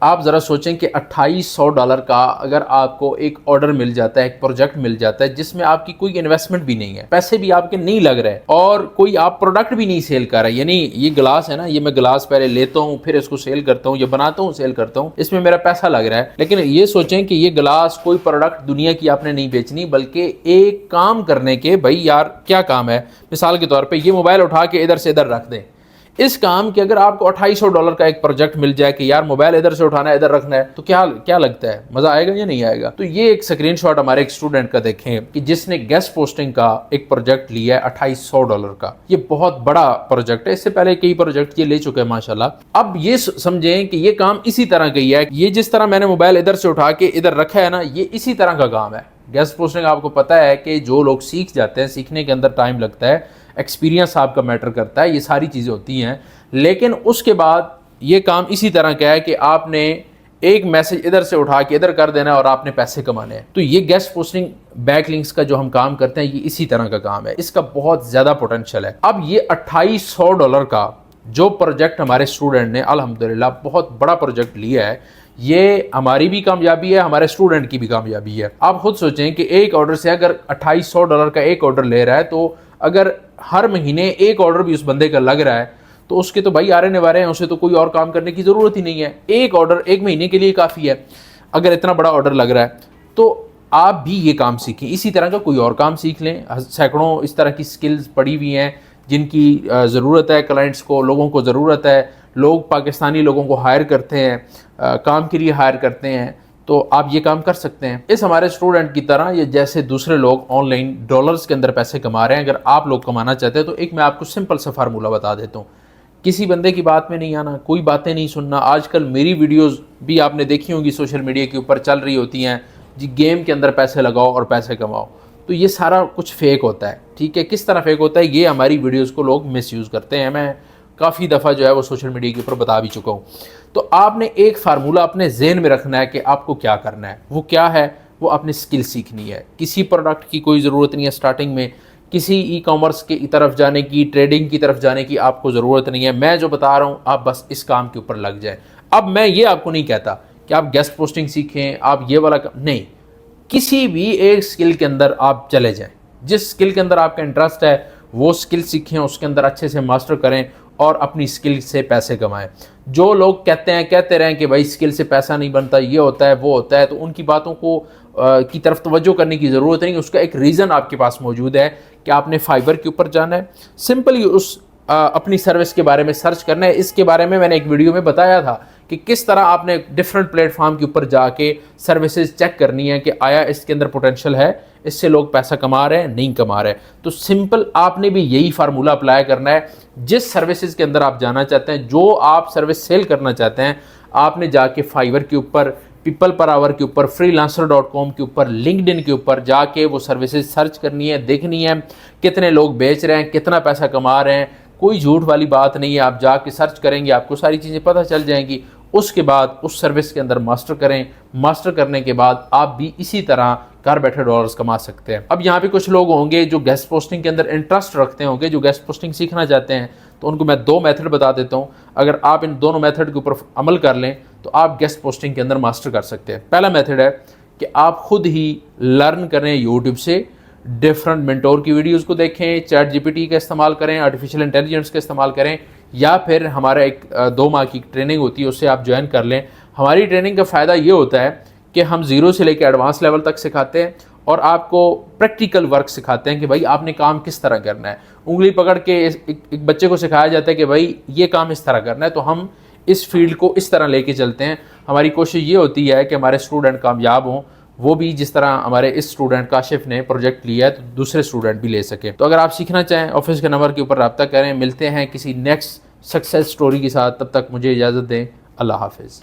آپ ذرا سوچیں کہ $2800 کا اگر آپ کو ایک آرڈر مل جاتا ہے، ایک پروجیکٹ مل جاتا ہے جس میں آپ کی کوئی انویسٹمنٹ بھی نہیں ہے، پیسے بھی آپ کے نہیں لگ رہے اور کوئی آپ پروڈکٹ بھی نہیں سیل کر رہا ہے. یعنی یہ گلاس ہے نا، یہ میں گلاس پہلے لیتا ہوں پھر اس کو سیل کرتا ہوں، یہ بناتا ہوں سیل کرتا ہوں، اس میں میرا پیسہ لگ رہا ہے. لیکن یہ سوچیں کہ یہ گلاس کوئی پروڈکٹ دنیا کی آپ نے نہیں بیچنی، بلکہ ایک کام کرنے کے. بھائی یار کیا کام ہے؟ مثال کے طور پہ یہ موبائل اٹھا کے ادھر سے ادھر رکھ دیں. اس کام کے اگر آپ کو $2800 کا ایک پروجیکٹ مل جائے کہ یار موبائل ادھر سے اٹھانا ہے ادھر رکھنا ہے، تو کیا لگتا ہے؟ مزہ آئے گا یا نہیں آئے گا؟ تو یہ ایک اسکرین شاٹ ہمارے ایک اسٹوڈنٹ کا دیکھیں کہ جس نے گیسٹ پوسٹنگ کا ایک پروجیکٹ لیا ہے $2800 کا. یہ بہت بڑا پروجیکٹ ہے، اس سے پہلے کئی پروجیکٹ یہ لے چکے ہیں ماشاءاللہ. اب یہ سمجھیں کہ یہ کام اسی طرح کا ہی ہے. یہ جس طرح میں نے موبائل ادھر سے اٹھا کے ادھر رکھا ہے نا، یہ اسی طرح کا کام ہے. گیسٹ پوسٹنگ آپ کو پتہ ہے کہ جو لوگ سیکھ جاتے ہیں، سیکھنے کے اندر ٹائم لگتا ہے، ایکسپیرینس آپ کا میٹر کرتا ہے، یہ ساری چیزیں ہوتی ہیں. لیکن اس کے بعد یہ کام اسی طرح کا ہے کہ آپ نے ایک میسج ادھر سے اٹھا کے ادھر کر دینا ہے اور آپ نے پیسے کمانے ہیں. تو یہ گیسٹ پوسٹنگ بیک لنکس کا جو ہم کام کرتے ہیں، یہ اسی طرح کا کام ہے. اس کا بہت زیادہ پوٹینشیل ہے. اب یہ $2800 کا جو پروجیکٹ ہمارے اسٹوڈنٹ نے الحمدللہ بہت بڑا پروجیکٹ لیا ہے، یہ ہماری بھی کامیابی ہے، ہمارے اسٹوڈنٹ کی بھی کامیابی ہے. آپ خود سوچیں کہ ایک آرڈر سے اگر $2800 کا ایک آرڈر لے رہا ہے، تو اگر ہر مہینے ایک آرڈر بھی اس بندے کا لگ رہا ہے تو اس کے تو بھائی آرے نوارے ہیں، اسے تو کوئی اور کام کرنے کی ضرورت ہی نہیں ہے. ایک آرڈر ایک مہینے کے لیے کافی ہے. اگر اتنا بڑا آرڈر لگ رہا ہے تو آپ بھی یہ کام سیکھیں، اسی طرح کا کوئی اور کام سیکھ لیں. سینکڑوں اس طرح کی سکلز پڑی ہوئی ہیں جن کی ضرورت ہے کلائنٹس کو، لوگوں کو ضرورت ہے. لوگ پاکستانی لوگوں کو ہائر کرتے ہیں، کام کے لیے ہائر کرتے ہیں، تو آپ یہ کام کر سکتے ہیں. اس ہمارے اسٹوڈنٹ کی طرح یہ جیسے دوسرے لوگ آن لائن ڈالرز کے اندر پیسے کما رہے ہیں، اگر آپ لوگ کمانا چاہتے ہیں تو ایک میں آپ کو سمپل سا فارمولہ بتا دیتا ہوں. کسی بندے کی بات میں نہیں آنا، کوئی باتیں نہیں سننا. آج کل میری ویڈیوز بھی آپ نے دیکھی ہوں گی سوشل میڈیا کے اوپر چل رہی ہوتی ہیں، جی گیم کے اندر پیسے لگاؤ اور پیسے کماؤ. تو یہ سارا کچھ فیک ہوتا ہے. ٹھیک ہے، کس طرح فیک ہوتا ہے؟ یہ ہماری ویڈیوز کو لوگ مس یوز کرتے ہیں. میں کافی دفعہ جو ہے وہ سوشل میڈیا کے اوپر بتا بھی چکا ہوں. تو آپ نے ایک فارمولہ اپنے ذہن میں رکھنا ہے کہ آپ کو کیا کرنا ہے. وہ کیا ہے؟ وہ اپنی سکل سیکھنی ہے. کسی پروڈکٹ کی کوئی ضرورت نہیں ہے اسٹارٹنگ میں، کسی ای کامرس کی طرف جانے کی، ٹریڈنگ کی طرف جانے کی آپ کو ضرورت نہیں ہے. میں جو بتا رہا ہوں آپ بس اس کام کے اوپر لگ جائیں. اب میں یہ آپ کو نہیں کہتا کہ آپ گیسٹ پوسٹنگ سیکھیں، آپ یہ والا نہیں. کسی بھی ایک سکل کے اندر آپ چلے جائیں، جس سکل کے اندر آپ کا انٹرسٹ ہے وہ سکل سیکھیں، اس کے اندر اچھے سے ماسٹر کریں اور اپنی سکل سے پیسے کمائیں. جو لوگ کہتے رہیں کہ بھائی سکل سے پیسہ نہیں بنتا، یہ ہوتا ہے وہ ہوتا ہے، تو ان کی باتوں کو کی طرف توجہ کرنے کی ضرورت نہیں. اس کا ایک ریزن آپ کے پاس موجود ہے کہ آپ نے فائبر کے اوپر جانا ہے، سمپلی اس اپنی سروس کے بارے میں سرچ کرنا ہے. اس کے بارے میں نے ایک ویڈیو میں بتایا تھا کہ کس طرح آپ نے ڈیفرنٹ پلیٹ فارم کے اوپر جا کے سروسز چیک کرنی ہے کہ آیا اس کے اندر پوٹینشیل ہے، اس سے لوگ پیسہ کما رہے ہیں نہیں کما رہے. تو سمپل آپ نے بھی یہی فارمولہ اپلائی کرنا ہے. جس سروسز کے اندر آپ جانا چاہتے ہیں، جو آپ سروس سیل کرنا چاہتے ہیں، آپ نے جا کے فائبر کے اوپر، پیپل پر آور کے اوپر، freelancer.com کے اوپر، LinkedIn کے اوپر جا کے وہ سروسز سرچ کرنی ہے، دیکھنی ہے کتنے لوگ بیچ رہے ہیں، کتنا پیسہ کما رہے ہیں. کوئی جھوٹ والی بات نہیں ہے. آپ جا کے سرچ کریں گے، آپ کو ساری چیزیں پتہ چل جائیں گی. اس کے بعد اس سروس کے اندر ماسٹر کریں. ماسٹر کرنے کے بعد آپ بھی اسی طرح گھر بیٹھے ڈالرز کما سکتے ہیں. اب یہاں پہ کچھ لوگ ہوں گے جو گیسٹ پوسٹنگ کے اندر انٹرسٹ رکھتے ہوں گے، جو گیسٹ پوسٹنگ سیکھنا چاہتے ہیں، تو ان کو میں 2 میتھڈ بتا دیتا ہوں. اگر آپ ان دونوں میتھڈ کے اوپر عمل کر لیں تو آپ گیسٹ پوسٹنگ کے اندر ماسٹر کر سکتے ہیں. پہلا میتھڈ ہے کہ آپ خود ہی لرن کریں یوٹیوب سے، ڈفرنٹ مینٹور کی ویڈیوز کو دیکھیں، چیٹ GPT کا استعمال کریں، آرٹیفیشیل انٹیلیجنس کا استعمال کریں، یا پھر ہمارا ایک 2 ماہ کی ٹریننگ ہوتی ہے، اس سے آپ جوائن کر لیں. ہماری ٹریننگ کا فائدہ یہ ہوتا ہے کہ ہم 0 سے لے کے ایڈوانس لیول تک سکھاتے ہیں اور آپ کو پریکٹیکل ورک سکھاتے ہیں کہ بھائی آپ نے کام کس طرح کرنا ہے. انگلی پکڑ کے ایک بچے کو سکھایا جاتا ہے کہ بھائی یہ کام اس طرح کرنا ہے، تو ہم اس فیلڈ کو اس طرح لے کے چلتے ہیں. ہماری کوشش یہ ہوتی ہے کہ ہمارے اسٹوڈنٹ کامیاب ہوں، وہ بھی جس طرح ہمارے اس اسٹوڈنٹ کاشف نے پروجیکٹ لیا ہے تو دوسرے اسٹوڈنٹ بھی لے سکیں. تو اگر آپ سیکھنا چاہیں آفس کے نمبر کے اوپر رابطہ کریں. ملتے ہیں کسی نیکسٹ سکسیس سٹوری کے ساتھ، تب تک مجھے اجازت دیں. اللہ حافظ.